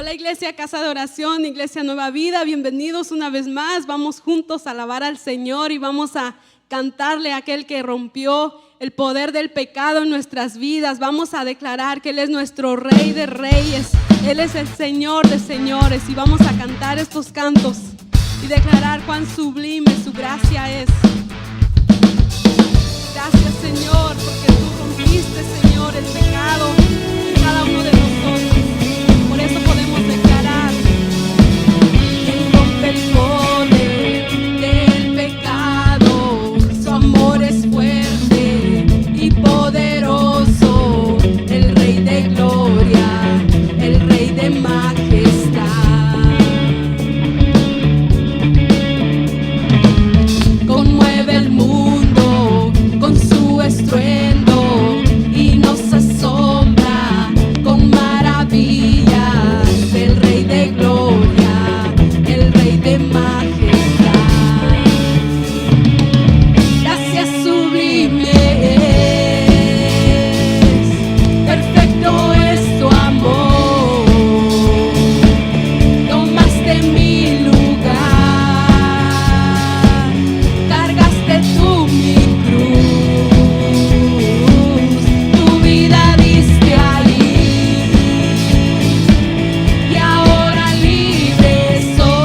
Hola Iglesia Casa de Oración, Iglesia Nueva Vida, bienvenidos una vez más. Vamos juntos a alabar al Señor y vamos a cantarle a aquel que rompió el poder del pecado en nuestras vidas. Vamos a declarar que Él es nuestro Rey de Reyes, Él es el Señor de Señores, y vamos a cantar estos cantos y declarar cuán sublime su gracia es. Gracias, Señor, porque tú rompiste, Señor, el pecado en cada uno de nosotros. Por eso podemos declarar: Él rompe el poder del pecado, su amor es fuerte y poderoso, el Rey de gloria, el Rey de majestad. Conmueve el mundo con su estruendo y nos asombra con maravillas, el Rey de gloria, el Rey de majestad. Gracias sublime es, perfecto es tu amor, tomaste mi lugar, cargaste tú mi cruz, tu vida diste ahí, y ahora libre soy.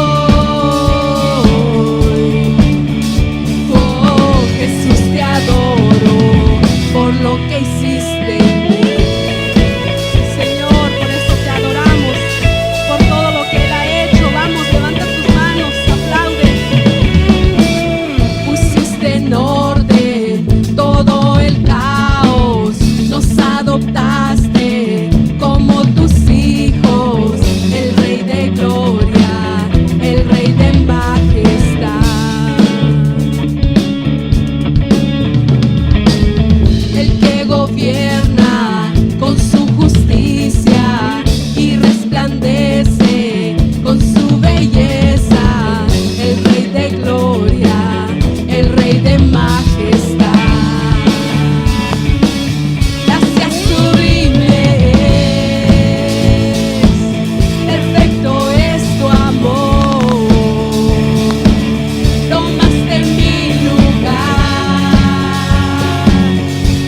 Oh, Jesús, te adoro por lo que hiciste en mí. Señor, por eso te adoramos, por todo lo que Él ha hecho. Vamos, levanta tus manos, aplaude. Pusiste en orden todo el caos, nos adoptaste como tus hijos, el Rey de gloria, el Rey de majestad. El que gobierna con su justicia y resplandece con su belleza, el Rey de gloria, el Rey de majestad. Gracias sublime es, perfecto es tu amor, tomaste mi lugar,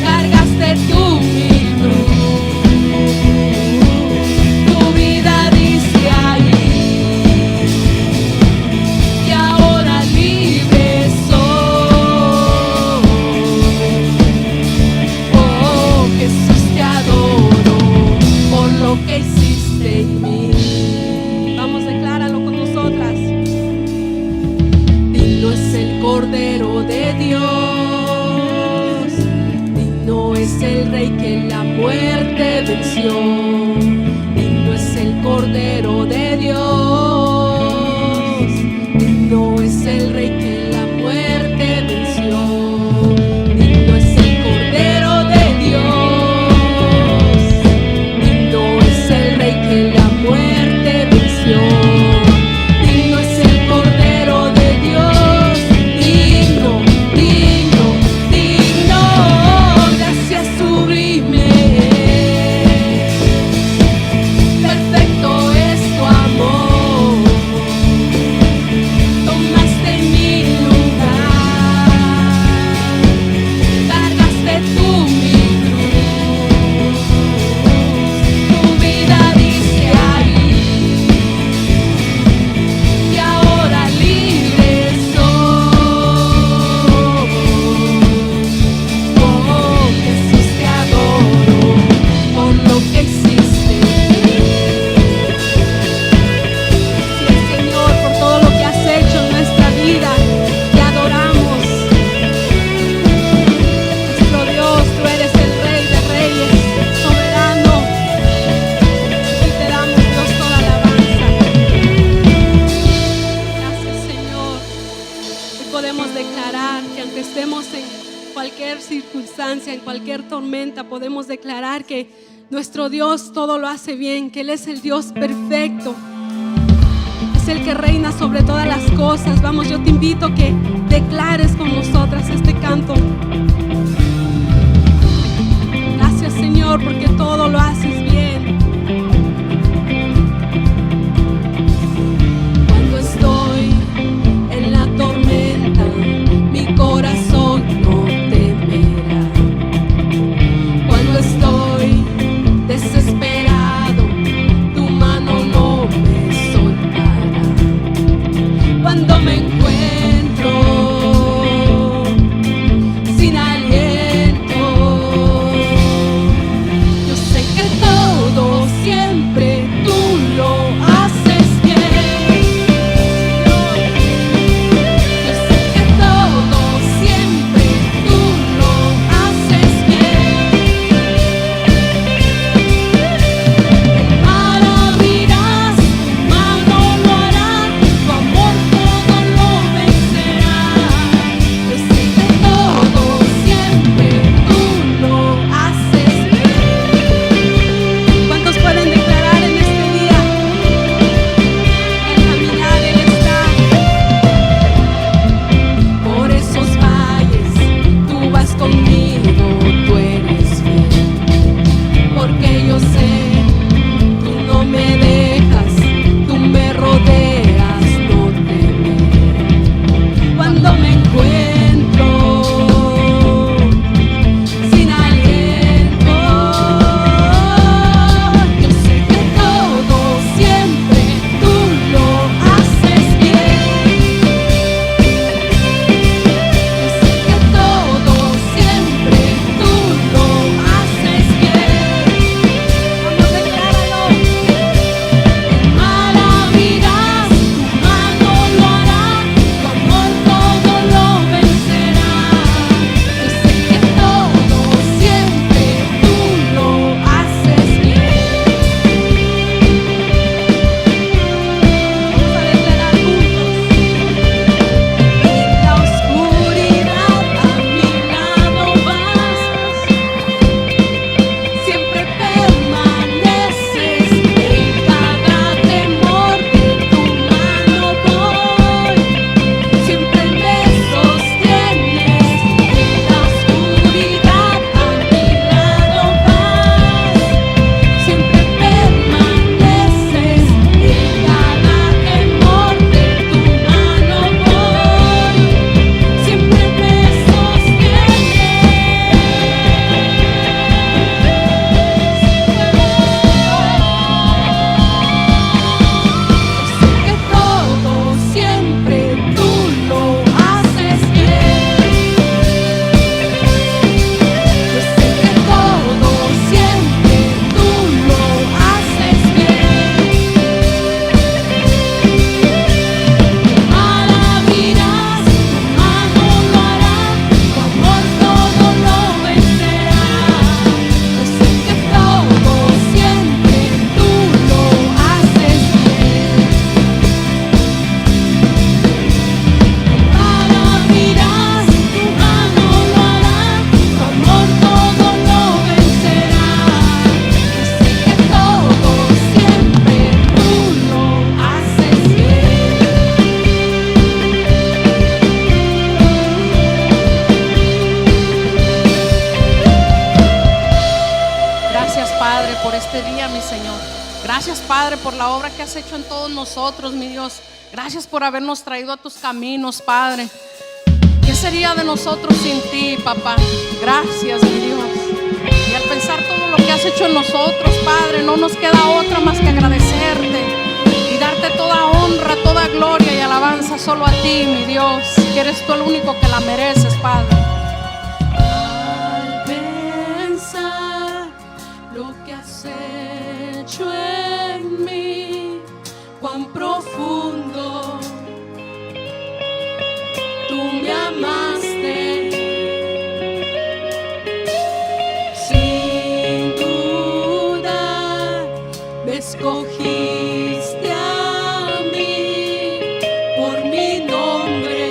cargaste tú mi cruz, tu vida diste ahí, y ahora libre soy. Oh, Jesús, te adoro por lo que hiciste en mí. Vamos, decláralo con nosotras. Digno es el Cordero de Dios, digno es el Rey que la muerte venció, digno es el Cordero de Dios, digno es el Rey que la muerte venció, digno es el Cordero de Dios, digno es el Rey que la muerte venció, digno es el Cordero de Dios, digno, digno, digno. Gracias sublime es, perfecto es tu amor, tomaste mi lugar, cargaste tú mi cruz, tu vida diste ahí, y ahora libre soy. Oh, Jesús, te adoro por lo que hiciste en mí. Sí, Señor, por todo lo que has hecho en nuestra vida, te adoramos. Nuestro Dios, tú eres el Rey de Reyes, soberano, y te damos, Dios, toda alabanza. Gracias, Señor. Hoy podemos declarar que aunque estemos en cualquier circunstancia, en cualquier tormenta, podemos declarar que nuestro Dios todo lo hace bien, que Él es el Dios perfecto, es el que reina sobre todas las cosas. Vamos, yo te invito a que declares con nosotras este canto. Gracias, Señor, porque todo lo haces bien. Gracias, Padre, por la obra que has hecho en todos nosotros, mi Dios. Gracias por habernos traído a tus caminos, Padre. ¿Qué sería de nosotros sin ti, papá? Gracias, mi Dios. Y al pensar todo lo que has hecho en nosotros, Padre, no nos queda otra más que agradecerte y darte toda honra, toda gloria y alabanza solo a ti, mi Dios, que eres tú el único que la mereces, Padre. Al pensar lo que has hecho en mí, cuán profundo tú me amaste, sin duda me escogiste a mí por mi nombre,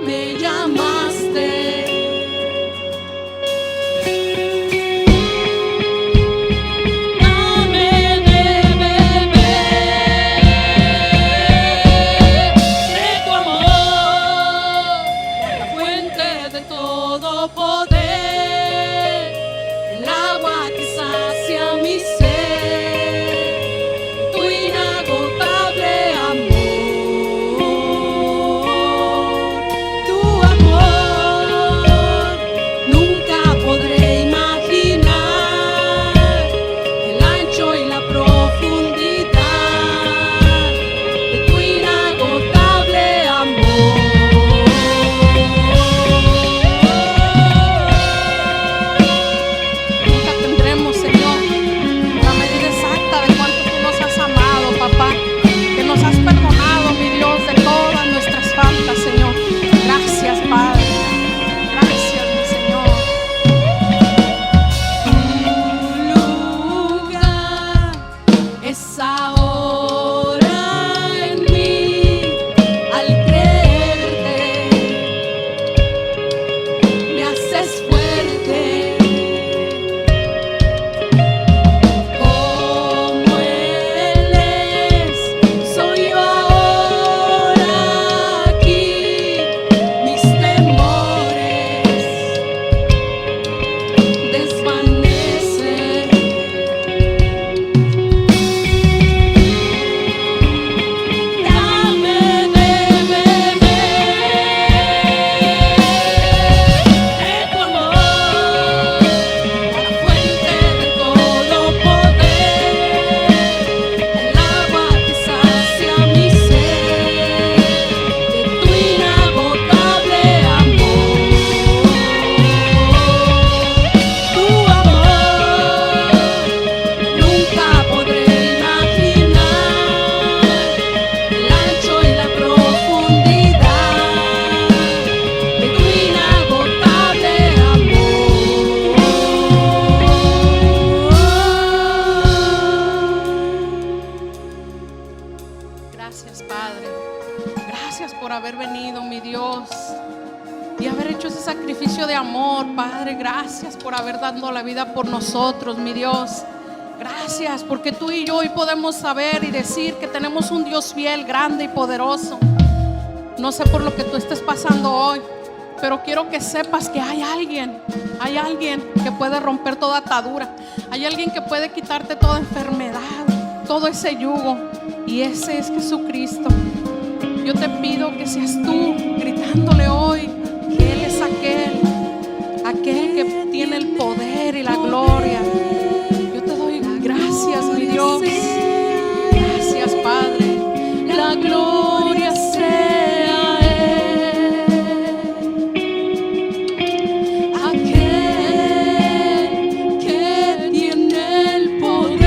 me llamaste. haber venido, mi Dios, y haber hecho ese sacrificio de amor, Padre. Gracias por haber dado la vida por nosotros, mi Dios. Gracias porque tú y yo hoy podemos saber y decir que tenemos un Dios fiel, grande y poderoso. No sé por lo que tú estés pasando hoy, pero quiero que sepas que hay alguien que puede romper toda atadura. Hay alguien que puede quitarte toda enfermedad, todo ese yugo, y ese es Jesucristo. Yo te pido que seas tú gritándole hoy que Él es aquel que tiene el poder y la gloria. Yo te doy gracias, mi Dios. Gracias, Padre. La gloria sea Él, aquel que tiene el poder.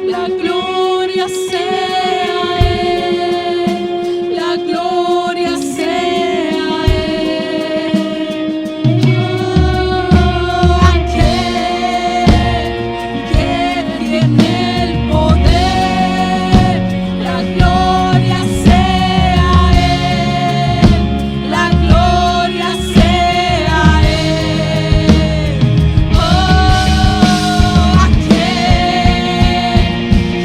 La gloria sea Él, la gloria sea Él. Oh, aquel que tiene el poder. La gloria sea Él, la gloria sea Él. Oh, aquel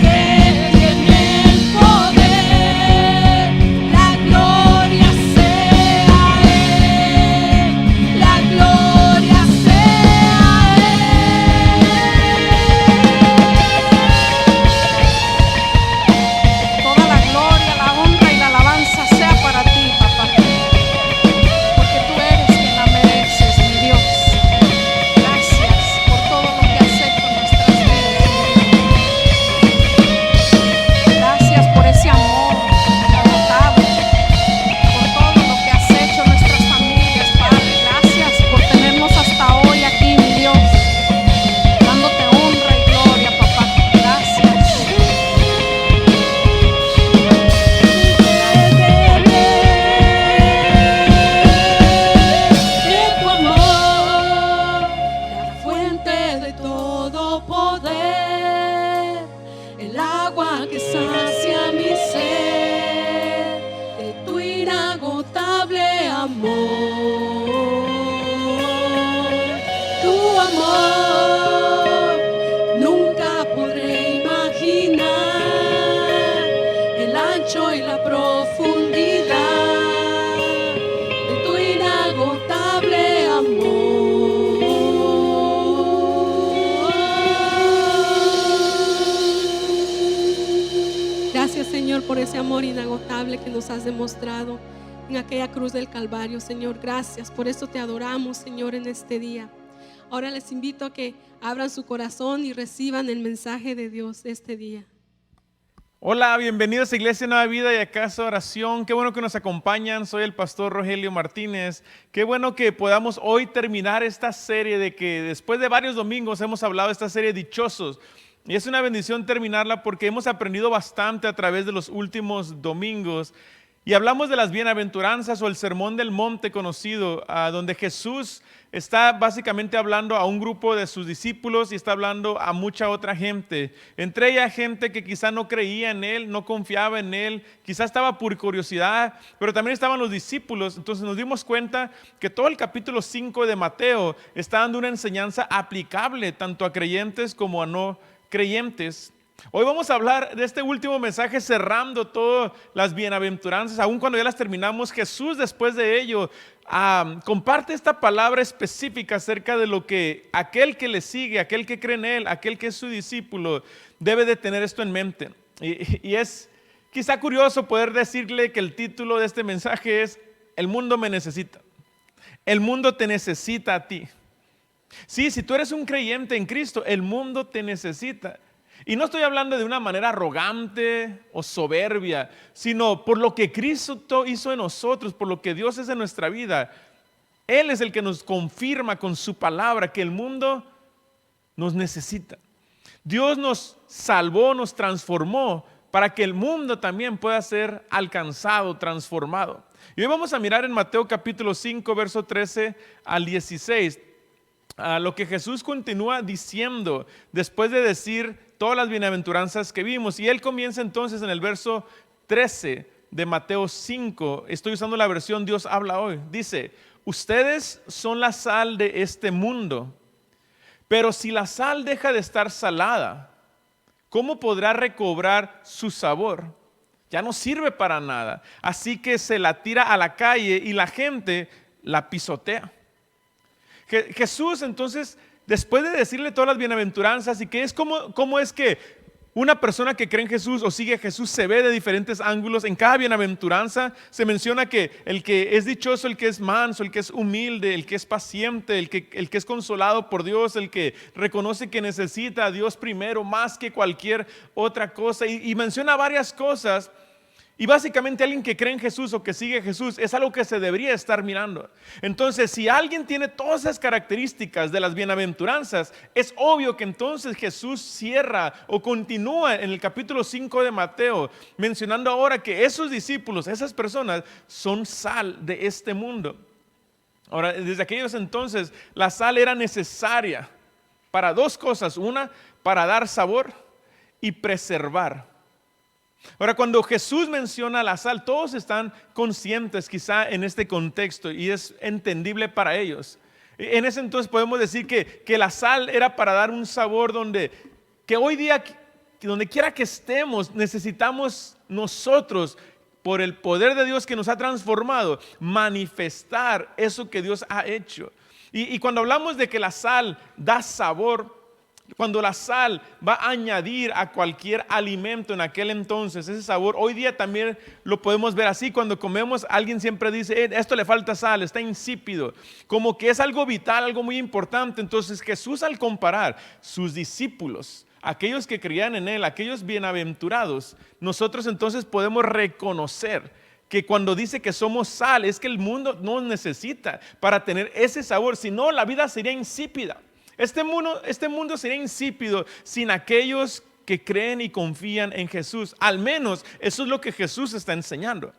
que tiene el poder. La gloria sea Él, la gloria sea Él. Toda la gloria, la honra y la alabanza sea para ti, papá, porque tú eres quien la mereces, mi Dios. Gracias por todo lo que has hecho en nuestras vidas. Gracias por ese amor inagotable, por todo lo que has hecho en nuestras familias, Padre. Gracias por tenernos hasta hoy aquí, mi Dios, dándote honra y gloria, papá. Gracias. De tu amor, la fuente de todo poder, el agua que sacia mi sed, de tu inagotable amor. Tu amor nunca podré imaginar el ancho y la profundidad de tu inagotable amor. Gracias, Señor, por ese amor inagotable que nos has demostrado en aquella cruz del Calvario, Señor. Gracias, por eso te adoramos, Señor, en este día. Ahora les invito a que abran su corazón y reciban el mensaje de Dios este día. Hola, bienvenidos a Iglesia Nueva Vida y a Casa de Oración. Qué bueno que nos acompañan. Soy el pastor Rogelio Martínez. Qué bueno que podamos hoy terminar esta serie de que después de varios domingos hemos hablado de esta serie Dichosos. Y es una bendición terminarla porque hemos aprendido bastante a través de los últimos domingos. Y hablamos de las bienaventuranzas o el sermón del monte conocido, donde Jesús está básicamente hablando a un grupo de sus discípulos y está hablando a mucha otra gente. Entre ella gente que quizá no creía en Él, no confiaba en Él, quizá estaba por curiosidad, pero también estaban los discípulos. Entonces nos dimos cuenta que todo el capítulo 5 de Mateo está dando una enseñanza aplicable tanto a creyentes como a no creyentes. Hoy vamos a hablar de este último mensaje cerrando todas las bienaventuranzas. Aun cuando ya las terminamos, Jesús después de ello comparte esta palabra específica acerca de lo que aquel que le sigue, aquel que cree en Él, aquel que es su discípulo, debe de tener esto en mente. Y es quizá curioso poder decirle que el título de este mensaje es El mundo me necesita. El mundo te necesita a ti. Sí, si tú eres un creyente en Cristo, el mundo te necesita. Y no estoy hablando de una manera arrogante o soberbia, sino por lo que Cristo hizo en nosotros, por lo que Dios es en nuestra vida. Él es el que nos confirma con su palabra que el mundo nos necesita. Dios nos salvó, nos transformó para que el mundo también pueda ser alcanzado, transformado. Y hoy vamos a mirar en Mateo capítulo 5, verso 13 al 16, lo que Jesús continúa diciendo después de decir todas las bienaventuranzas que vimos. Y Él comienza entonces en el verso 13 de Mateo 5, estoy usando la versión Dios habla hoy, dice: ustedes son la sal de este mundo, pero si la sal deja de estar salada, ¿cómo podrá recobrar su sabor? Ya no sirve para nada, así que se la tira a la calle y la gente la pisotea. Jesús entonces, después de decirle todas las bienaventuranzas, y que es cómo es que una persona que cree en Jesús o sigue a Jesús se ve de diferentes ángulos. En cada bienaventuranza se menciona que el que es dichoso, el que es manso, el que es humilde, el que es paciente, el que es consolado por Dios, el que reconoce que necesita a Dios primero más que cualquier otra cosa. Y menciona varias cosas. Y básicamente alguien que cree en Jesús o que sigue a Jesús es algo que se debería estar mirando. Entonces, si alguien tiene todas esas características de las bienaventuranzas, es obvio que entonces Jesús cierra o continúa en el capítulo 5 de Mateo, mencionando ahora que esos discípulos, esas personas, son sal de este mundo. Ahora, desde aquellos entonces, la sal era necesaria para dos cosas. Una, para dar sabor y preservar. Ahora, cuando Jesús menciona la sal, todos están conscientes quizá en este contexto y es entendible para ellos. En ese entonces podemos decir que la sal era para dar un sabor que hoy día, donde quiera que estemos, necesitamos nosotros, por el poder de Dios que nos ha transformado, manifestar eso que Dios ha hecho. Y cuando hablamos de que la sal da sabor, cuando la sal va a añadir a cualquier alimento en aquel entonces ese sabor, hoy día también lo podemos ver así. Cuando comemos, alguien siempre dice: esto le falta sal, está insípido, como que es algo vital, algo muy importante. Entonces Jesús, al comparar sus discípulos, aquellos que creían en Él, aquellos bienaventurados, nosotros entonces podemos reconocer que cuando dice que somos sal, es que el mundo nos necesita para tener ese sabor, si no la vida sería insípida. Este mundo sería insípido sin aquellos que creen y confían en Jesús. Al menos eso es lo que Jesús está enseñando.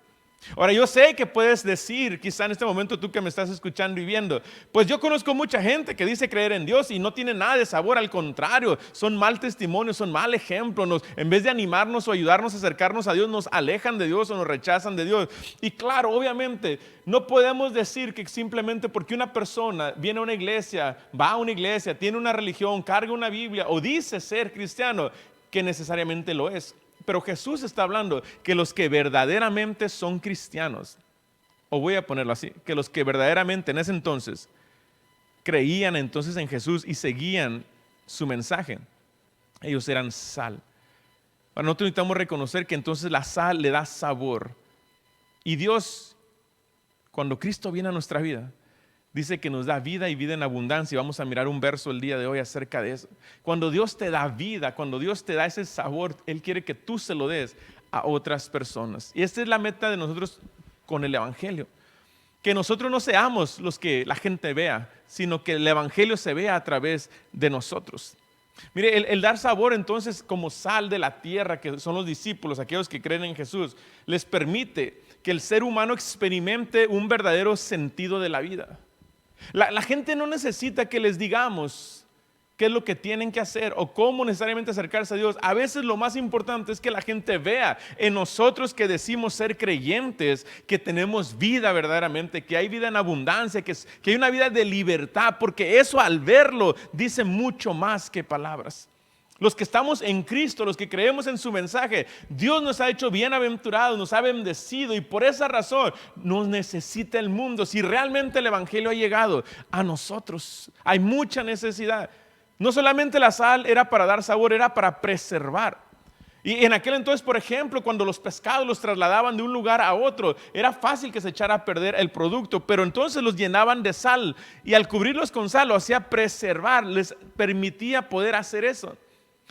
Ahora, yo sé que puedes decir, quizá en este momento tú que me estás escuchando y viendo: pues yo conozco mucha gente que dice creer en Dios y no tiene nada de sabor. Al contrario, son mal testimonio, son mal ejemplo. En vez de animarnos o ayudarnos a acercarnos a Dios, nos alejan de Dios o nos rechazan de Dios. Y claro, obviamente no podemos decir que simplemente porque una persona viene a una iglesia, va a una iglesia, tiene una religión, carga una Biblia o dice ser cristiano, que necesariamente lo es. Pero Jesús está hablando que los que verdaderamente son cristianos, o voy a ponerlo así, que los que verdaderamente en ese entonces creían entonces en Jesús y seguían su mensaje, ellos eran sal. Ahora, nosotros necesitamos reconocer que entonces la sal le da sabor. Y Dios, cuando Cristo viene a nuestra vida, dice que nos da vida y vida en abundancia. Y vamos a mirar un verso el día de hoy acerca de eso. Cuando Dios te da vida, cuando Dios te da ese sabor, Él quiere que tú se lo des a otras personas. Y esta es la meta de nosotros con el Evangelio. Que nosotros no seamos los que la gente vea, sino que el Evangelio se vea a través de nosotros. Mire, el dar sabor entonces como sal de la tierra, que son los discípulos, aquellos que creen en Jesús, les permite que el ser humano experimente un verdadero sentido de la vida. La gente no necesita que les digamos qué es lo que tienen que hacer o cómo necesariamente acercarse a Dios. A veces lo más importante es que la gente vea en nosotros que decimos ser creyentes, que tenemos vida verdaderamente, que hay vida en abundancia, que hay una vida de libertad, porque eso, al verlo, dice mucho más que palabras. Los que estamos en Cristo, los que creemos en su mensaje, Dios nos ha hecho bienaventurados, nos ha bendecido, y por esa razón nos necesita el mundo. Si realmente el Evangelio ha llegado a nosotros, hay mucha necesidad. No solamente la sal era para dar sabor, era para preservar. Y en aquel entonces, por ejemplo, cuando los pescados los trasladaban de un lugar a otro, era fácil que se echara a perder el producto, pero entonces los llenaban de sal, y al cubrirlos con sal lo hacía preservar, les permitía poder hacer eso.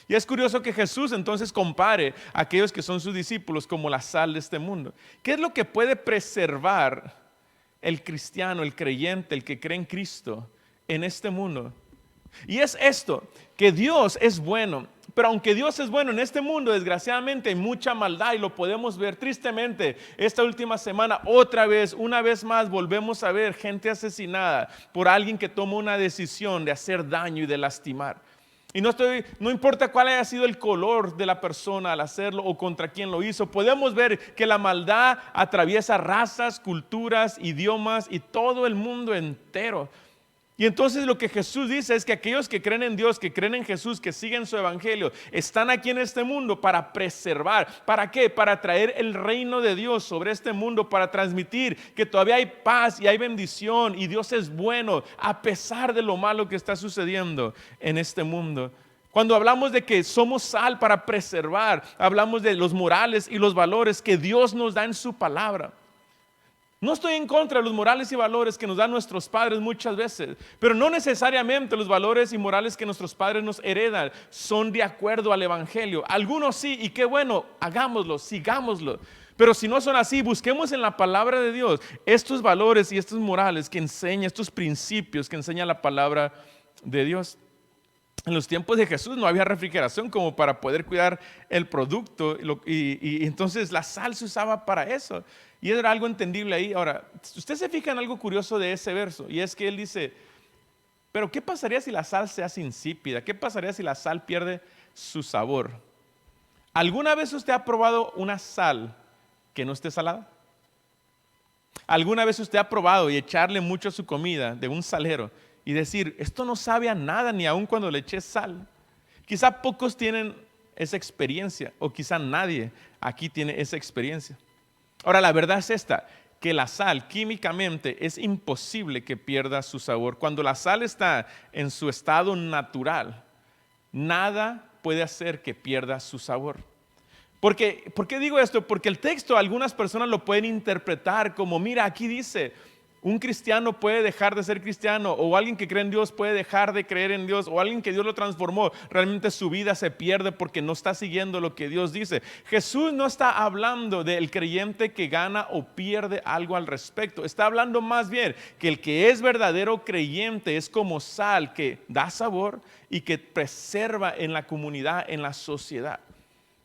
Y es curioso que Jesús entonces compare a aquellos que son sus discípulos como la sal de este mundo. ¿Qué es lo que puede preservar el cristiano, el creyente, el que cree en Cristo en este mundo? Y es esto, que Dios es bueno, pero aunque Dios es bueno en este mundo, desgraciadamente hay mucha maldad, y lo podemos ver tristemente. Esta última semana, una vez más, volvemos a ver gente asesinada por alguien que toma una decisión de hacer daño y de lastimar. Y no importa cuál haya sido el color de la persona al hacerlo o contra quién lo hizo, podemos ver que la maldad atraviesa razas, culturas, idiomas y todo el mundo entero. Y entonces lo que Jesús dice es que aquellos que creen en Dios, que creen en Jesús, que siguen su evangelio, están aquí en este mundo para preservar. ¿Para qué? Para traer el reino de Dios sobre este mundo, para transmitir que todavía hay paz y hay bendición y Dios es bueno a pesar de lo malo que está sucediendo en este mundo. Cuando hablamos de que somos sal para preservar, hablamos de los morales y los valores que Dios nos da en su palabra. No estoy en contra de los morales y valores que nos dan nuestros padres muchas veces, pero no necesariamente los valores y morales que nuestros padres nos heredan son de acuerdo al evangelio. Algunos sí, y qué bueno, hagámoslo, sigámoslo. Pero si no son así, busquemos en la palabra de Dios estos valores y estos morales que enseña, estos principios que enseña la palabra de Dios. En los tiempos de Jesús no había refrigeración como para poder cuidar el producto y entonces la sal se usaba para eso. Y era algo entendible ahí. Ahora, usted se fija en algo curioso de ese verso y es que él dice, pero ¿qué pasaría si la sal se hace insípida? ¿Qué pasaría si la sal pierde su sabor? ¿Alguna vez usted ha probado una sal que no esté salada? ¿Alguna vez usted ha probado y echarle mucho a su comida de un salero y decir, esto no sabe a nada ni aun cuando le eché sal? Quizá pocos tienen esa experiencia o quizá nadie aquí tiene esa experiencia. Ahora, la verdad es esta, que la sal químicamente es imposible que pierda su sabor. Cuando la sal está en su estado natural, nada puede hacer que pierda su sabor. ¿Por qué digo esto? Porque el texto algunas personas lo pueden interpretar como, mira, aquí dice, un cristiano puede dejar de ser cristiano, o alguien que cree en Dios puede dejar de creer en Dios, o alguien que Dios lo transformó, realmente su vida se pierde porque no está siguiendo lo que Dios dice. Jesús no está hablando del creyente que gana o pierde algo al respecto. Está hablando más bien que el que es verdadero creyente es como sal que da sabor y que preserva en la comunidad, en la sociedad.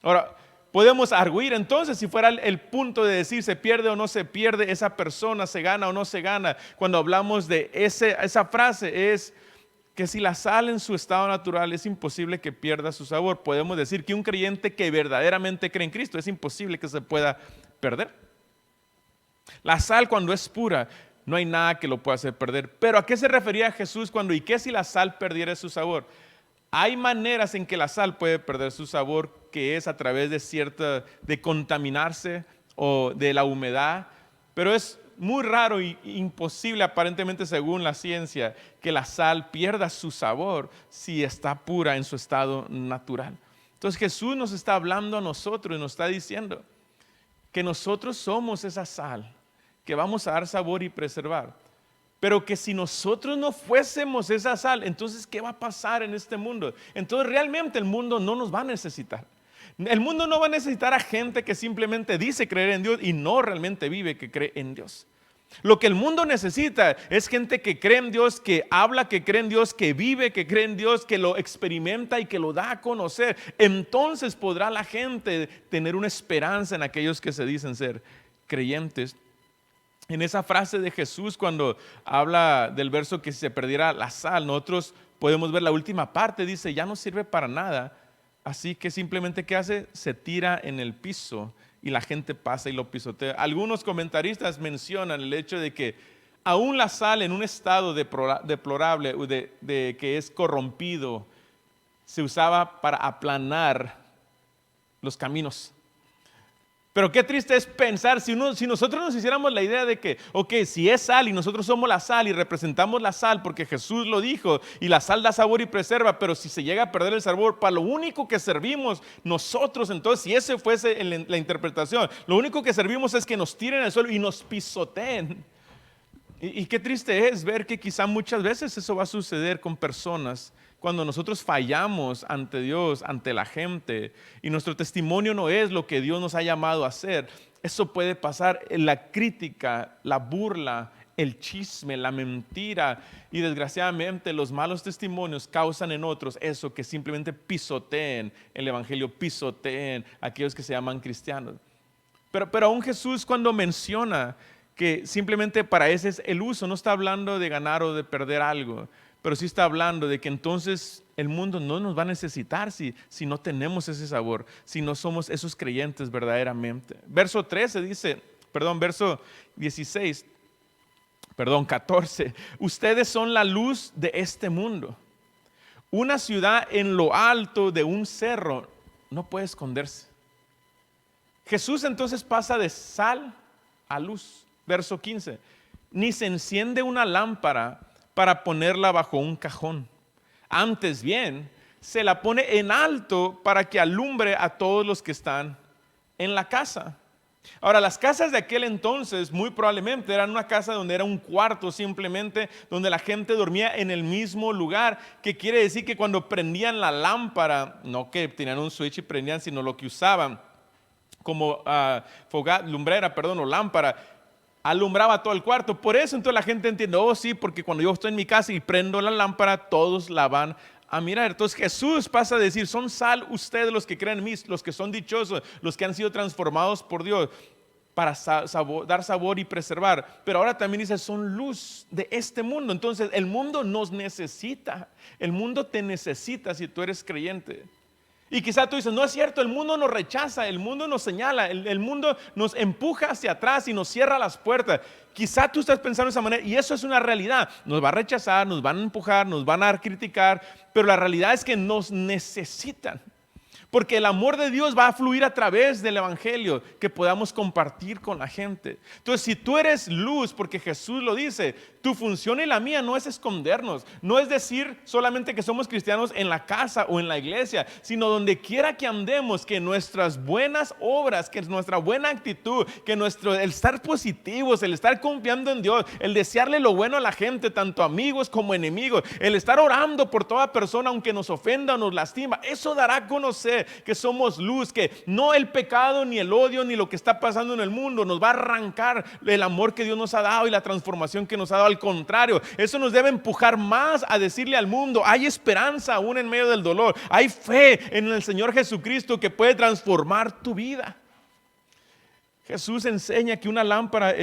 Ahora, podemos arguir entonces si fuera el punto de decir se pierde o no se pierde esa persona, se gana o no se gana. Cuando hablamos de esa frase es que si la sal en su estado natural es imposible que pierda su sabor. Podemos decir que un creyente que verdaderamente cree en Cristo es imposible que se pueda perder. La sal cuando es pura no hay nada que lo pueda hacer perder. Pero ¿a qué se refería Jesús cuando y qué si la sal perdiera su sabor? Hay maneras en que la sal puede perder su sabor, que es a través de contaminarse o de la humedad, pero es muy raro e imposible aparentemente según la ciencia que la sal pierda su sabor si está pura en su estado natural. Entonces Jesús nos está hablando a nosotros y nos está diciendo que nosotros somos esa sal que vamos a dar sabor y preservar. Pero que si nosotros no fuésemos esa sal, entonces ¿qué va a pasar en este mundo? Entonces realmente el mundo no nos va a necesitar. El mundo no va a necesitar a gente que simplemente dice creer en Dios y no realmente vive que cree en Dios. Lo que el mundo necesita es gente que cree en Dios, que habla que cree en Dios, que vive que cree en Dios, que lo experimenta y que lo da a conocer. Entonces podrá la gente tener una esperanza en aquellos que se dicen ser creyentes. En esa frase de Jesús cuando habla del verso que si se perdiera la sal, nosotros podemos ver la última parte, dice ya no sirve para nada, así que simplemente ¿qué hace? Se tira en el piso y la gente pasa y lo pisotea. Algunos comentaristas mencionan el hecho de que aún la sal en un estado deplorable, de que es corrompido, se usaba para aplanar los caminos. Pero qué triste es pensar, si nosotros nos hiciéramos la idea de que, ok, si es sal y nosotros somos la sal y representamos la sal porque Jesús lo dijo y la sal da sabor y preserva, pero si se llega a perder el sabor, para lo único que servimos nosotros, entonces si ese fuese la interpretación, lo único que servimos es que nos tiren al suelo y nos pisoteen. Y qué triste es ver que quizá muchas veces eso va a suceder con personas cuando nosotros fallamos ante Dios, ante la gente, y nuestro testimonio no es lo que Dios nos ha llamado a hacer. Eso puede pasar en la crítica, la burla, el chisme, la mentira, y desgraciadamente los malos testimonios causan en otros eso, que simplemente pisoteen el evangelio, pisoteen a aquellos que se llaman cristianos. Pero aún Jesús cuando menciona que simplemente para ese es el uso, no está hablando de ganar o de perder algo, pero sí está hablando de que entonces el mundo no nos va a necesitar si no tenemos ese sabor, si no somos esos creyentes verdaderamente. Verso 14, ustedes son la luz de este mundo. Una ciudad en lo alto de un cerro no puede esconderse. Jesús entonces pasa de sal a luz. Verso 15, ni se enciende una lámpara para ponerla bajo un cajón. Antes bien, se la pone en alto para que alumbre a todos los que están en la casa. Ahora, las casas de aquel entonces muy probablemente eran una casa donde era un cuarto simplemente, donde la gente dormía en el mismo lugar, que quiere decir que cuando prendían la lámpara, no que tenían un switch y prendían, sino lo que usaban como lumbrera, o lámpara, alumbraba todo el cuarto. Por eso entonces la gente entiende, oh sí, porque cuando yo estoy en mi casa y prendo la lámpara, todos la van a mirar. Entonces Jesús pasa a decir, son sal ustedes los que creen en mí, los que son dichosos, los que han sido transformados por Dios para dar sabor y preservar. Pero ahora también dice, son luz de este mundo. Entonces el mundo nos necesita, el mundo te necesita si tú eres creyente. Y quizá tú dices, no es cierto, el mundo nos rechaza, el mundo nos señala, el mundo nos empuja hacia atrás y nos cierra las puertas. Quizá tú estás pensando de esa manera y eso es una realidad. Nos va a rechazar, nos van a empujar, nos van a criticar, pero la realidad es que nos necesitan. Porque el amor de Dios va a fluir a través del evangelio que podamos compartir con la gente. Entonces, si tú eres luz, porque Jesús lo dice, tu función y la mía no es escondernos, no es decir solamente que somos cristianos en la casa o en la iglesia, sino donde quiera que andemos, que nuestras buenas obras, que nuestra buena actitud, que el estar positivos, el estar confiando en Dios, el desearle lo bueno a la gente, tanto amigos como enemigos, el estar orando por toda persona aunque nos ofenda o nos lastima, eso dará a conocer que somos luz, que no el pecado ni el odio ni lo que está pasando en el mundo nos va a arrancar el amor que Dios nos ha dado y la transformación que nos ha dado. Al contrario, eso nos debe empujar más a decirle al mundo, hay esperanza aún en medio del dolor, hay fe en el Señor Jesucristo que puede transformar tu vida. Jesús enseña que una lámpara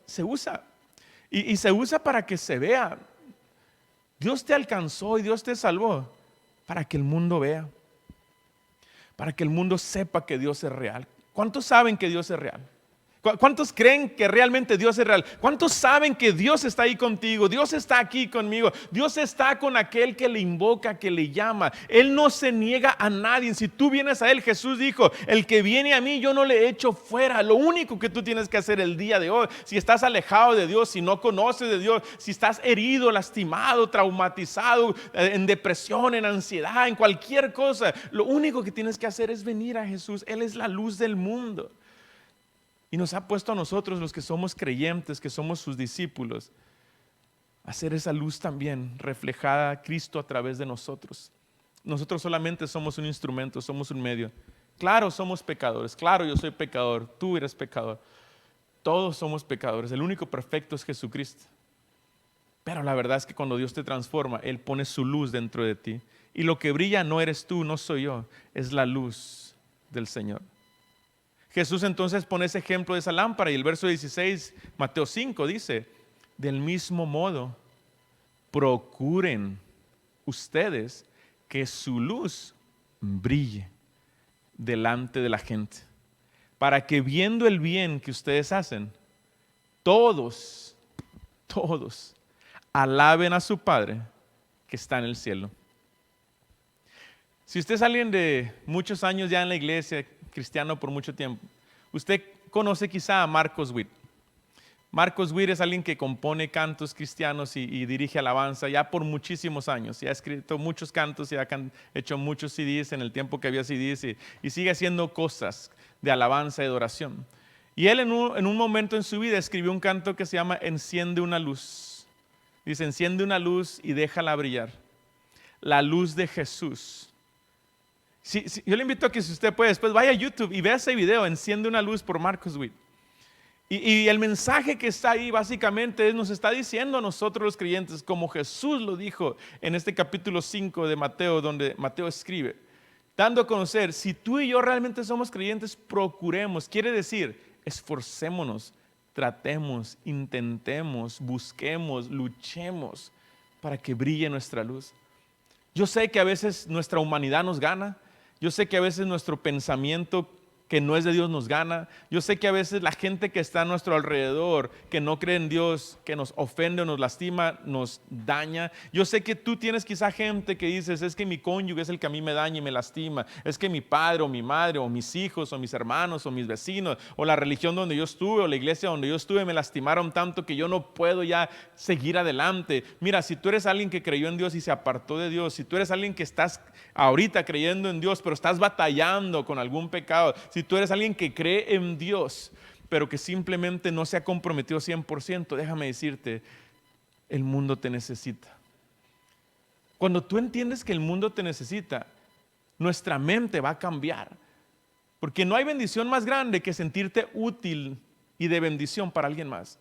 se usa y se usa para que se vea. Dios te alcanzó y Dios te salvó para que el mundo vea, para que el mundo sepa que Dios es real. ¿Cuántos saben que Dios es real? ¿Cuántos creen que realmente Dios es real? ¿Cuántos saben que Dios está ahí contigo? Dios está aquí conmigo. Dios está con aquel que le invoca, que le llama. Él no se niega a nadie. Si tú vienes a Él, Jesús dijo, el que viene a mí yo no le echo fuera. Lo único que tú tienes que hacer el día de hoy, si estás alejado de Dios, si no conoces de Dios, si estás herido, lastimado, traumatizado, en depresión, en ansiedad, en cualquier cosa, lo único que tienes que hacer es venir a Jesús. Él es la luz del mundo. Y nos ha puesto a nosotros, los que somos creyentes, que somos sus discípulos, a hacer esa luz también reflejada a Cristo a través de nosotros. Nosotros solamente somos un instrumento, somos un medio. Claro, somos pecadores, claro, yo soy pecador, tú eres pecador. Todos somos pecadores, el único perfecto es Jesucristo. Pero la verdad es que cuando Dios te transforma, Él pone su luz dentro de ti. Y lo que brilla no eres tú, no soy yo, es la luz del Señor. Jesús entonces pone ese ejemplo de esa lámpara y el verso 16, Mateo 5 dice, del mismo modo, procuren ustedes que su luz brille delante de la gente, para que viendo el bien que ustedes hacen, todos alaben a su Padre que está en el cielo. Si usted es alguien de muchos años ya en la iglesia, cristiano por mucho tiempo, usted conoce quizá a Marcos Witt. Marcos Witt es alguien que compone cantos cristianos y dirige alabanza ya por muchísimos años. Ya ha escrito muchos cantos y ha hecho muchos CDs en el tiempo que había CDs y sigue haciendo cosas de alabanza y de oración. Y él en un momento en su vida escribió un canto que se llama Enciende una luz. Dice, enciende una luz y déjala brillar. La luz de Jesús. Yo le invito a que si usted puede, después vaya a YouTube y vea ese video, Enciende una luz por Marcos Witt. Y el mensaje que está ahí básicamente nos está diciendo a nosotros los creyentes, como Jesús lo dijo en este capítulo 5 de Mateo, donde Mateo escribe, dando a conocer, si tú y yo realmente somos creyentes, procuremos, quiere decir, esforcémonos, tratemos, intentemos, busquemos, luchemos para que brille nuestra luz. Yo sé que a veces nuestra humanidad nos gana. Yo sé que a veces nuestro pensamiento que no es de Dios nos gana. Yo sé que a veces la gente que está a nuestro alrededor, que no cree en Dios, que nos ofende o nos lastima, nos daña. Yo sé que tú tienes quizá gente que dices, es que mi cónyuge es el que a mí me daña y me lastima. Es que mi padre o mi madre o mis hijos o mis hermanos o mis vecinos o la religión donde yo estuve o la iglesia donde yo estuve me lastimaron tanto que yo no puedo ya seguir adelante. Mira, si tú eres alguien que creyó en Dios y se apartó de Dios, si tú eres alguien que estás ahorita creyendo en Dios pero estás batallando con algún pecado, si tú eres alguien que cree en Dios, pero que simplemente no se ha comprometido 100%, déjame decirte, el mundo te necesita. Cuando tú entiendes que el mundo te necesita, nuestra mente va a cambiar. Porque no hay bendición más grande que sentirte útil y de bendición para alguien más.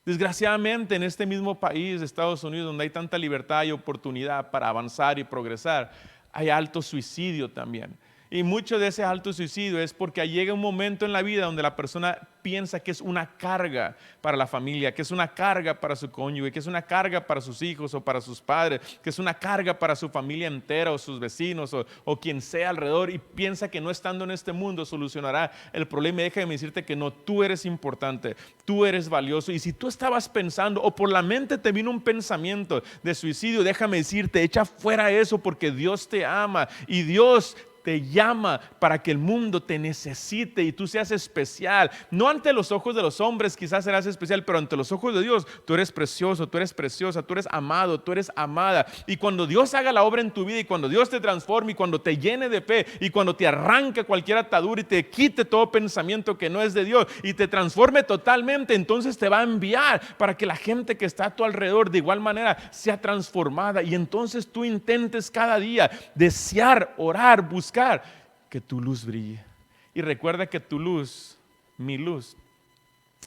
Desgraciadamente en este mismo país, Estados Unidos, donde hay tanta libertad y oportunidad para avanzar y progresar, hay alto suicidio también. Y mucho de ese alto suicidio es porque llega un momento en la vida donde la persona piensa que es una carga para la familia, que es una carga para su cónyuge, que es una carga para sus hijos o para sus padres, que es una carga para su familia entera o sus vecinos o quien sea alrededor, y piensa que no estando en este mundo solucionará el problema. Y déjame decirte que no, tú eres importante, tú eres valioso. Y si tú estabas pensando o por la mente te vino un pensamiento de suicidio, déjame decirte, echa fuera eso, porque Dios te ama y Dios te llama para que el mundo te necesite y tú seas especial. No ante los ojos de los hombres quizás serás especial, pero ante los ojos de Dios tú eres precioso, tú eres preciosa, tú eres amado, tú eres amada. Y cuando Dios haga la obra en tu vida y cuando Dios te transforme y cuando te llene de fe y cuando te arranque cualquier atadura y te quite todo pensamiento que no es de Dios y te transforme totalmente, entonces te va a enviar para que la gente que está a tu alrededor de igual manera sea transformada. Y entonces tú intentes cada día desear, orar, buscar que tu luz brille. Y recuerda que tu luz, mi luz,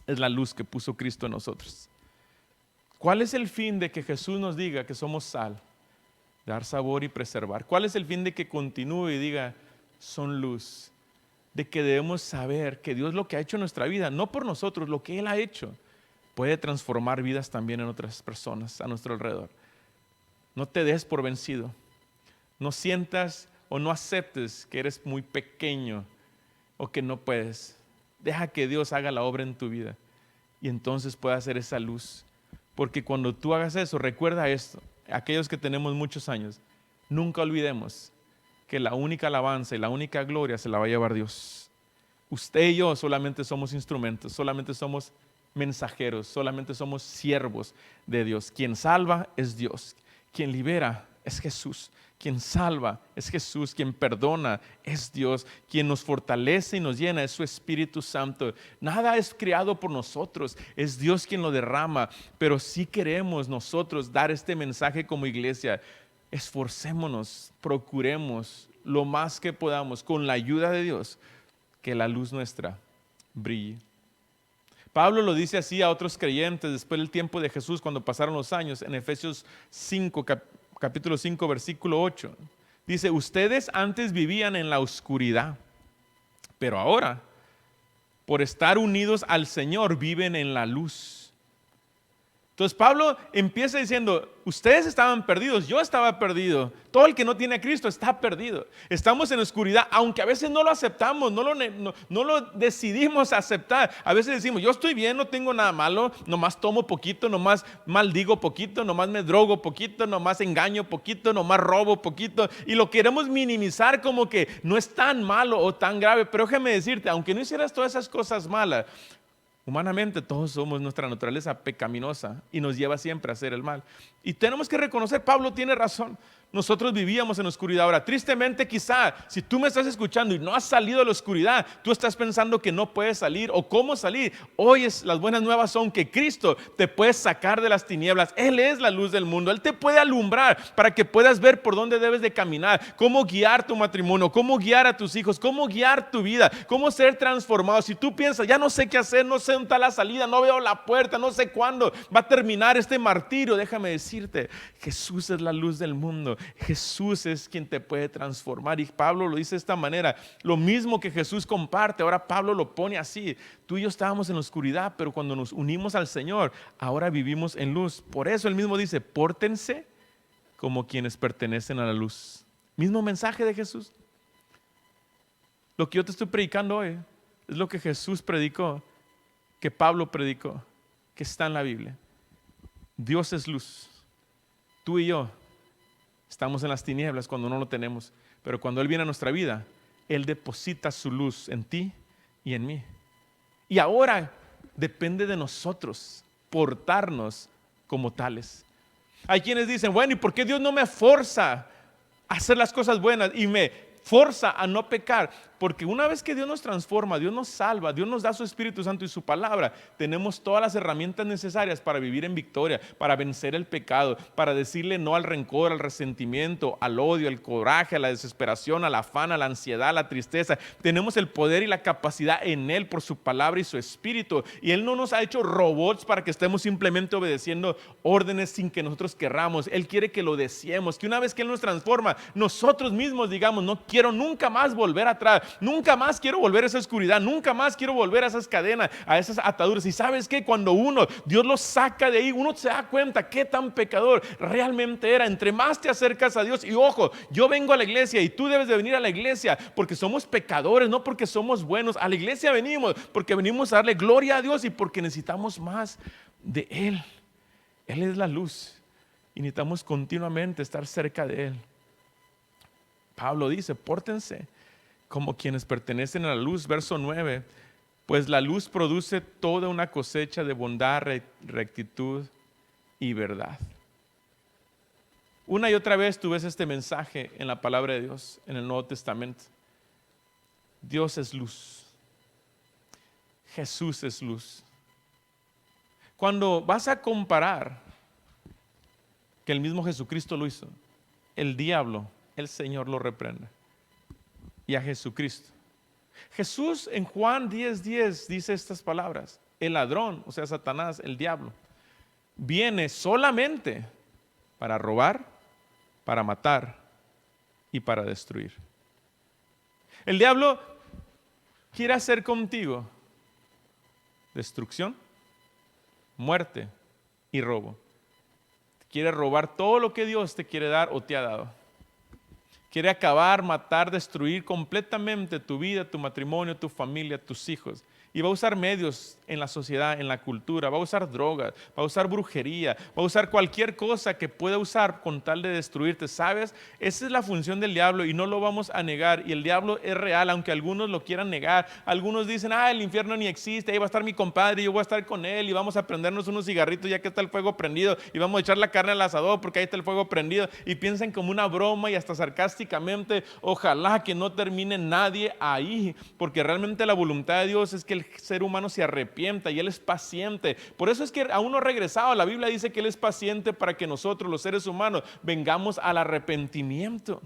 es la luz que puso Cristo en nosotros. ¿Cuál es el fin de que Jesús nos diga que somos sal? Dar sabor y preservar. ¿Cuál es el fin de que continúe y diga son luz? De que debemos saber que Dios lo que ha hecho en nuestra vida, no por nosotros, lo que Él ha hecho, puede transformar vidas también en otras personas a nuestro alrededor. No te des por vencido. No sientas o no aceptes que eres muy pequeño o que no puedes. Deja que Dios haga la obra en tu vida y entonces pueda hacer esa luz. Porque cuando tú hagas eso, recuerda esto, aquellos que tenemos muchos años, nunca olvidemos que la única alabanza y la única gloria se la va a llevar Dios. Usted y yo solamente somos instrumentos, solamente somos mensajeros, solamente somos siervos de Dios. Quien salva es Dios, quien libera es Jesús. Quien salva es Jesús, quien perdona es Dios, quien nos fortalece y nos llena es su Espíritu Santo. Nada es creado por nosotros, es Dios quien lo derrama, pero si queremos nosotros dar este mensaje como iglesia, esforcémonos, procuremos lo más que podamos, con la ayuda de Dios, que la luz nuestra brille. Pablo lo dice así a otros creyentes después del tiempo de Jesús, cuando pasaron los años, en Efesios 5, capítulo 5, versículo 8. Dice, ustedes antes vivían en la oscuridad, pero ahora, por estar unidos al Señor, viven en la luz. Entonces Pablo empieza diciendo, ustedes estaban perdidos, yo estaba perdido. Todo el que no tiene a Cristo está perdido. Estamos en oscuridad, aunque a veces no lo aceptamos, no lo decidimos aceptar. A veces decimos, yo estoy bien, no tengo nada malo, nomás tomo poquito, nomás maldigo poquito, nomás me drogo poquito, nomás engaño poquito, nomás robo poquito. Y lo queremos minimizar como que no es tan malo o tan grave. Pero déjame decirte, aunque no hicieras todas esas cosas malas, humanamente todos somos, nuestra naturaleza pecaminosa y nos lleva siempre a hacer el mal. Y tenemos que reconocer, Pablo tiene razón. Nosotros vivíamos en oscuridad. Ahora, tristemente quizá, si tú me estás escuchando y no has salido de la oscuridad, tú estás pensando que no puedes salir o cómo salir. Hoy las buenas nuevas son que Cristo te puede sacar de las tinieblas. Él es la luz del mundo. Él te puede alumbrar para que puedas ver por dónde debes de caminar, cómo guiar tu matrimonio, cómo guiar a tus hijos, cómo guiar tu vida, cómo ser transformado. Si tú piensas, ya no sé qué hacer, no sé dónde está la salida, no veo la puerta, no sé cuándo va a terminar este martirio, déjame decirte, Jesús es la luz del mundo. Jesús es quien te puede transformar. Y Pablo lo dice de esta manera. Lo mismo que Jesús comparte, ahora Pablo lo pone así. Tú y yo estábamos en la oscuridad, pero cuando nos unimos al Señor, ahora vivimos en luz. Por eso él mismo dice, pórtense como quienes pertenecen a la luz. Mismo mensaje de Jesús. Lo que yo te estoy predicando hoy es lo que Jesús predicó, que Pablo predicó, que está en la Biblia. Dios es luz. Tú y yo estamos en las tinieblas cuando no lo tenemos, pero cuando Él viene a nuestra vida, Él deposita su luz en ti y en mí. Y ahora depende de nosotros portarnos como tales. Hay quienes dicen, bueno, ¿y por qué Dios no me forza a hacer las cosas buenas y me forza a no pecar? Porque una vez que Dios nos transforma, Dios nos salva, Dios nos da su Espíritu Santo y su palabra, tenemos todas las herramientas necesarias para vivir en victoria, para vencer el pecado, para decirle no al rencor, al resentimiento, al odio, al coraje, a la desesperación, al afán, a la ansiedad, a la tristeza. Tenemos el poder y la capacidad en Él por su palabra y su Espíritu. Y Él no nos ha hecho robots para que estemos simplemente obedeciendo órdenes sin que nosotros querramos. Él quiere que lo deseemos, que una vez que Él nos transforma, nosotros mismos digamos, no quiero nunca más volver atrás. Nunca más quiero volver a esa oscuridad, nunca más quiero volver a esas cadenas, a esas ataduras. Y sabes que cuando Dios lo saca de ahí, uno se da cuenta qué tan pecador realmente era. Entre más te acercas a Dios, y ojo, yo vengo a la iglesia y tú debes de venir a la iglesia porque somos pecadores, no porque somos buenos. A la iglesia venimos porque venimos a darle gloria a Dios y porque necesitamos más de Él. Él es la luz y necesitamos continuamente estar cerca de Él. Pablo dice, pórtense como quienes pertenecen a la luz, verso 9, pues la luz produce toda una cosecha de bondad, rectitud y verdad. Una y otra vez tú ves este mensaje en la palabra de Dios, en el Nuevo Testamento. Dios es luz. Jesús es luz. Cuando vas a comparar que el mismo Jesucristo lo hizo, el diablo, el Señor lo reprende. Y a Jesucristo. Jesús en Juan 10:10 dice estas palabras: el ladrón, o sea Satanás, el diablo, viene solamente para robar, para matar y para destruir. El diablo quiere hacer contigo destrucción, muerte y robo. Quiere robar todo lo que Dios te quiere dar o te ha dado. Quiere acabar, matar, destruir completamente tu vida, tu matrimonio, tu familia, tus hijos. Y va a usar medios en la sociedad, en la cultura, va a usar drogas, va a usar brujería, va a usar cualquier cosa que pueda usar con tal de destruirte. ¿Sabes? Esa es la función del diablo y no lo vamos a negar. Y el diablo es real, aunque algunos lo quieran negar. Algunos dicen, el infierno ni existe, ahí va a estar mi compadre, yo voy a estar con él y vamos a prendernos unos cigarritos ya que está el fuego prendido y vamos a echar la carne al asador porque ahí está el fuego prendido. Y piensan como una broma y hasta sarcásticamente, ojalá que no termine nadie ahí, porque realmente la voluntad de Dios es que el ser humano se arrepienta y Él es paciente. Por eso es que aún no regresado. La Biblia dice que Él es paciente para que nosotros, los seres humanos, vengamos al arrepentimiento.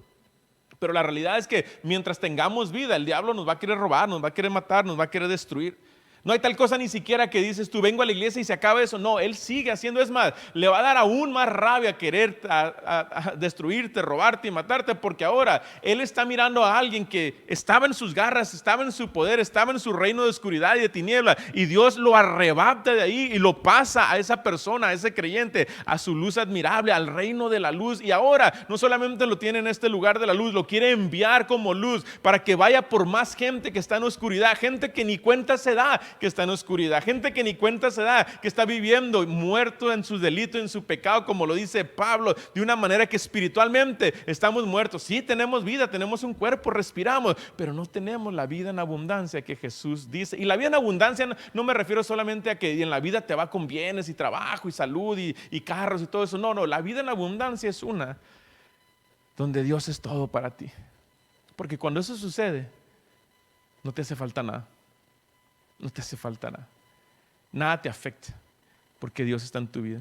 Pero la realidad es que mientras tengamos vida, el diablo nos va a querer robar, nos va a querer matar, nos va a querer destruir. No hay tal cosa ni siquiera que dices tú, vengo a la iglesia y se acaba eso. No, Él sigue haciendo. Es más, le va a dar aún más rabia querer a destruirte, robarte y matarte, porque ahora Él está mirando a alguien que estaba en sus garras, estaba en su poder, estaba en su reino de oscuridad y de tiniebla, y Dios lo arrebata de ahí y lo pasa a esa persona, a ese creyente, a su luz admirable, al reino de la luz. Y ahora no solamente lo tiene en este lugar de la luz, lo quiere enviar como luz para que vaya por más gente que está en oscuridad, gente que ni cuenta se da que está en oscuridad, gente que ni cuenta se da, que está viviendo muerto en su delito, en su pecado, como lo dice Pablo, de una manera que espiritualmente estamos muertos. Sí, tenemos vida, tenemos un cuerpo, respiramos, pero no tenemos la vida en abundancia que Jesús dice. Y la vida en abundancia no me refiero solamente a que en la vida te va con bienes y trabajo y salud y carros y todo eso. No, la vida en abundancia es una donde Dios es todo para ti. Porque cuando eso sucede, no te hace falta nada. No te hace falta nada. Nada te afecta porque Dios está en tu vida.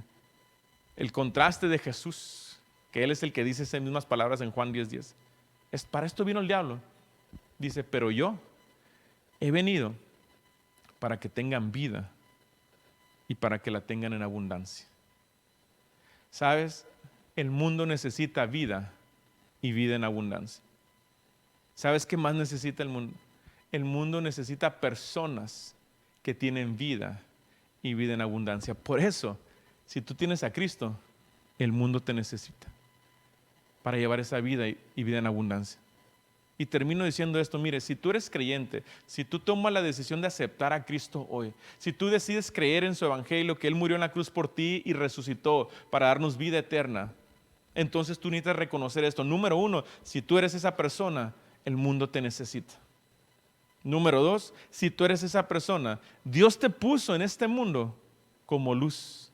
El contraste de Jesús, que Él es el que dice esas mismas palabras en Juan 10:10. Para esto vino el diablo. Dice, pero yo he venido para que tengan vida y para que la tengan en abundancia. ¿Sabes? El mundo necesita vida y vida en abundancia. ¿Sabes qué más necesita el mundo? El mundo necesita personas que tienen vida y vida en abundancia. Por eso, si tú tienes a Cristo, el mundo te necesita para llevar esa vida y vida en abundancia. Y termino diciendo esto, mire, si tú eres creyente, si tú tomas la decisión de aceptar a Cristo hoy, si tú decides creer en su evangelio, que Él murió en la cruz por ti y resucitó para darnos vida eterna, entonces tú necesitas reconocer esto. Número 1, si tú eres esa persona, el mundo te necesita. Número 2, si tú eres esa persona, Dios te puso en este mundo como luz.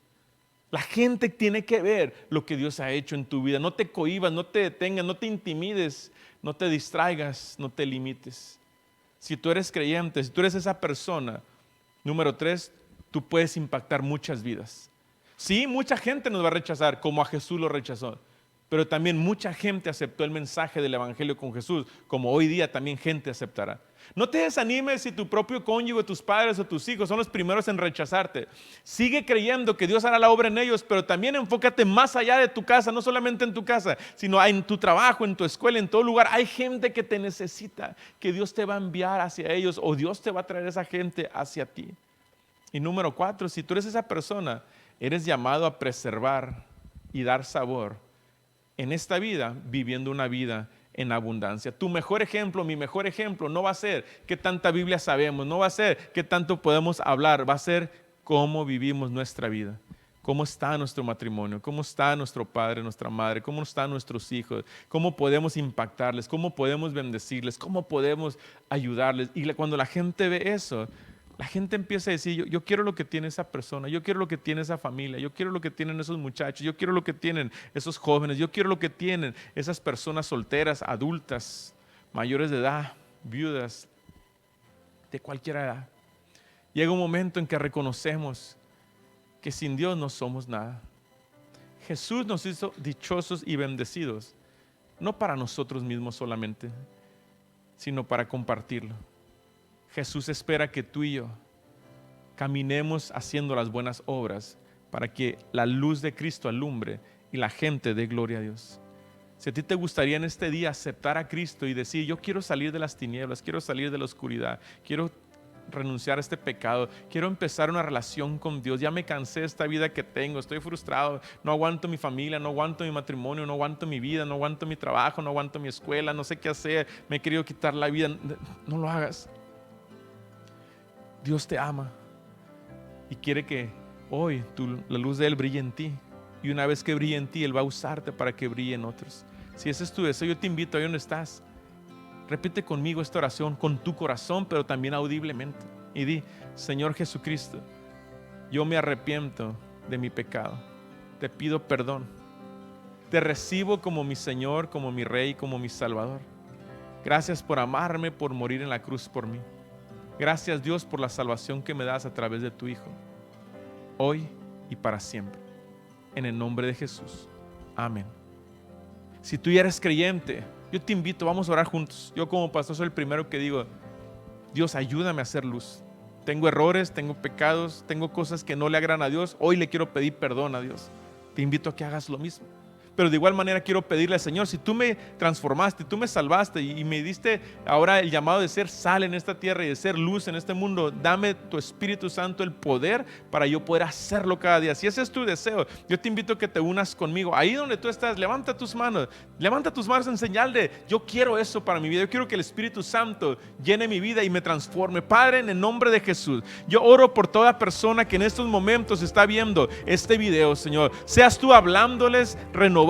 La gente tiene que ver lo que Dios ha hecho en tu vida. No te cohibas, no te detengas, no te intimides, no te distraigas, no te limites. Si tú eres creyente, si tú eres esa persona, número 3, tú puedes impactar muchas vidas. Sí, mucha gente nos va a rechazar como a Jesús lo rechazó, pero también mucha gente aceptó el mensaje del evangelio con Jesús, como hoy día también gente aceptará. No te desanimes si tu propio cónyuge, tus padres o tus hijos son los primeros en rechazarte. Sigue creyendo que Dios hará la obra en ellos, pero también enfócate más allá de tu casa, no solamente en tu casa, sino en tu trabajo, en tu escuela, en todo lugar. Hay gente que te necesita, que Dios te va a enviar hacia ellos o Dios te va a traer esa gente hacia ti. Y número 4, si tú eres esa persona, eres llamado a preservar y dar sabor en esta vida, viviendo una vida en abundancia. Tu mejor ejemplo, mi mejor ejemplo, no va a ser qué tanta Biblia sabemos, no va a ser qué tanto podemos hablar, va a ser cómo vivimos nuestra vida, cómo está nuestro matrimonio, cómo está nuestro padre, nuestra madre, cómo están nuestros hijos, cómo podemos impactarles, cómo podemos bendecirles, cómo podemos ayudarles. Y cuando la gente ve eso, la gente empieza a decir, yo quiero lo que tiene esa persona, yo quiero lo que tiene esa familia, yo quiero lo que tienen esos muchachos, yo quiero lo que tienen esos jóvenes, yo quiero lo que tienen esas personas solteras, adultas, mayores de edad, viudas, de cualquier edad. Llega un momento en que reconocemos que sin Dios no somos nada. Jesús nos hizo dichosos y bendecidos, no para nosotros mismos solamente, sino para compartirlo. Jesús espera que tú y yo caminemos haciendo las buenas obras para que la luz de Cristo alumbre y la gente dé gloria a Dios. Si a ti te gustaría en este día aceptar a Cristo y decir, yo quiero salir de las tinieblas, quiero salir de la oscuridad, quiero renunciar a este pecado, quiero empezar una relación con Dios, ya me cansé de esta vida que tengo, estoy frustrado, no aguanto mi familia, no aguanto mi matrimonio, no aguanto mi vida, no aguanto mi trabajo, no aguanto mi escuela, no sé qué hacer, me he querido quitar la vida. No lo hagas. Dios te ama y quiere que hoy la luz de Él brille en ti, y una vez que brille en ti, Él va a usarte para que brille en otros. Si ese es tu deseo, yo te invito ahí donde estás, repite conmigo esta oración con tu corazón, pero también audiblemente, y di, Señor Jesucristo, yo me arrepiento de mi pecado, te pido perdón, te recibo como mi Señor, como mi Rey, como mi Salvador. Gracias por amarme, por morir en la cruz por mí. Gracias, Dios, por la salvación que me das a través de tu Hijo, hoy y para siempre. En el nombre de Jesús. Amén. Si tú ya eres creyente, yo te invito, vamos a orar juntos. Yo como pastor soy el primero que digo, Dios, ayúdame a hacer luz. Tengo errores, tengo pecados, tengo cosas que no le agradan a Dios. Hoy le quiero pedir perdón a Dios. Te invito a que hagas lo mismo. Pero de igual manera quiero pedirle al Señor, si tú me transformaste, tú me salvaste y me diste ahora el llamado de ser sal en esta tierra y de ser luz en este mundo, dame tu Espíritu Santo el poder para yo poder hacerlo cada día. Si ese es tu deseo, yo te invito a que te unas conmigo. Ahí donde tú estás, levanta tus manos en señal de yo quiero eso para mi vida. Yo quiero que el Espíritu Santo llene mi vida y me transforme. Padre, en el nombre de Jesús, yo oro por toda persona que en estos momentos está viendo este video, Señor. Seas tú hablándoles, renovándoles,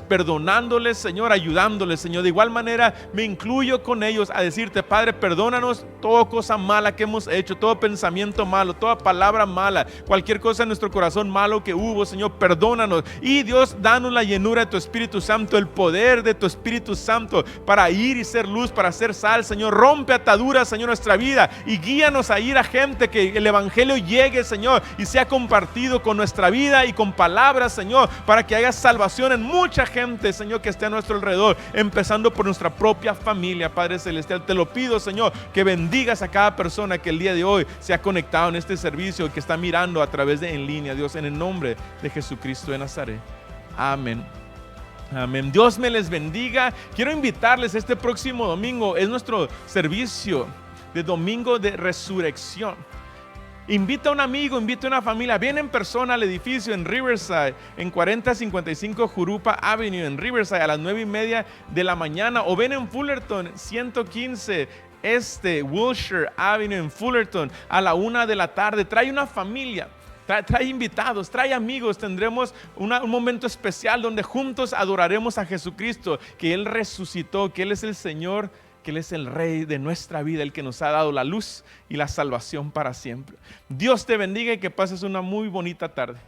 perdonándoles, Señor, ayudándoles, Señor. De igual manera me incluyo con ellos a decirte, Padre, perdónanos toda cosa mala que hemos hecho, todo pensamiento malo, toda palabra mala, cualquier cosa en nuestro corazón malo que hubo, Señor, perdónanos. Y Dios, danos la llenura de tu Espíritu Santo, el poder de tu Espíritu Santo para ir y ser luz, para ser sal, Señor. Rompe ataduras, Señor, nuestra vida y guíanos a ir a gente, que el Evangelio llegue, Señor, y sea compartido con nuestra vida y con palabras, Señor, para que haya salvación en mucha gente, Señor, que esté a nuestro alrededor, empezando por nuestra propia familia. Padre Celestial, te lo pido, Señor, que bendigas a cada persona que el día de hoy se ha conectado en este servicio y que está mirando a través de en línea, Dios, en el nombre de Jesucristo de Nazaret. Amén Amén. Dios me les bendiga. Quiero invitarles este próximo domingo. Es nuestro servicio de domingo de resurrección. Invita a un amigo, invita a una familia. Ven en persona al edificio en Riverside, en 4055 Jurupa Avenue, en Riverside, a las 9:30 de la mañana. O ven en Fullerton, 115 Wilshire Avenue en Fullerton, a la 1 de la tarde. Trae una familia. Trae invitados, trae amigos. Tendremos un momento especial donde juntos adoraremos a Jesucristo, que Él resucitó, que Él es el Señor, que Él es el Rey de nuestra vida, el que nos ha dado la luz y la salvación para siempre. Dios te bendiga y que pases una muy bonita tarde.